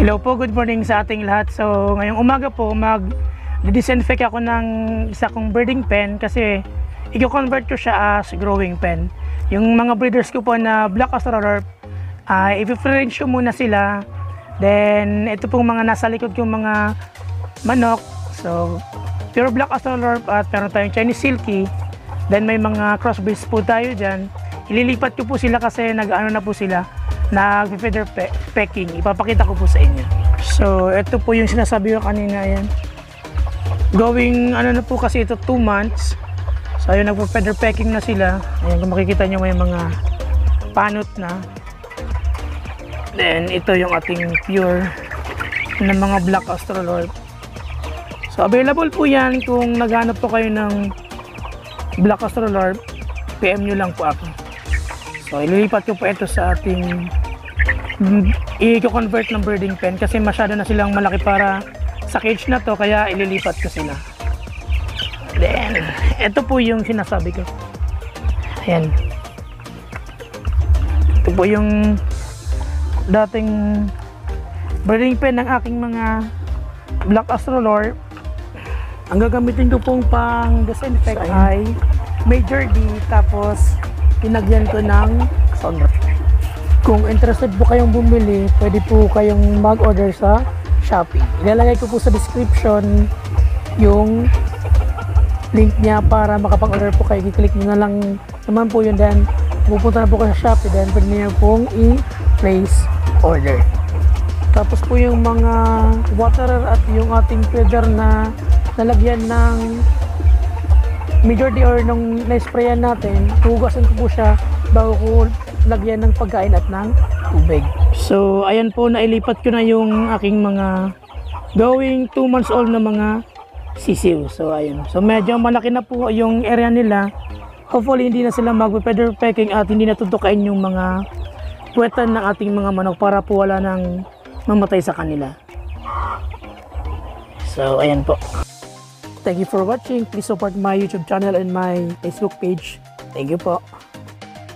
Hello po, good morning sa ating lahat. So, ngayong umaga po, mag-disinfect ako ng isa kong breeding pen kasi i-convert ko siya as growing pen. Yung mga breeders ko po na Black Australorp, i-differentiate ko muna sila. Then, ito pong mga nasa likod kong mga manok. So, pure Black Australorp at meron tayong Chinese Silky. Then, may mga crossbreeds po tayo dyan. Ililipat ko po sila kasi nag-ano na po sila, nag-feather pecking. Ipapakita ko po sa inyo. So, ito po yung sinasabi ko kanina. Ayan. Going, ano na po kasi ito, 2 months. So, ayun, nag-feather pecking na sila. Ayan, kung makikita nyo may mga panot na. Then, ito yung ating pure ng mga Black Australorp. So, available po yan kung naghanap po kayo ng Black Australorp. PM nyo lang po ako. So, ililipat ko po ito sa ating i-convert ng breeding pen kasi masyado na silang malaki para sa cage na to, kaya ililipat ko sila. Then, ito po yung sinasabi ko. Ayan. Ito po yung dating breeding pen ng aking mga Black Australorp. Ang gagamitin ko pong pang disinfect ay Major D, tapos pinagyan ko ng Sonra. Kung interested po kayong bumili, pwede po kayong mag-order sa Shopee. Ilalagay ko po sa description yung link niya para makapag-order po kayo. I-click nyo na lang naman po yun, then pupunta na po kayo sa Shopee, then pwede nyo pong i-place order. Tapos po yung mga waterer at yung ating feeder na nalagyan ng Major D or nung na-sprayan natin, hugasan ko po siya bago ko lagyan ng pagkain at ng tubig. So, ayan po, nailipat ko na yung aking mga going 2 months old na mga sisiw. So, ayan. So, medyo malaki na po yung area nila. Hopefully, hindi na sila mag-feather pecking at hindi natutukain yung mga puwetan ng ating mga manok para po wala nang mamatay sa kanila. So, ayan po. Thank you for watching. Please support my YouTube channel and my Facebook page. Thank you po.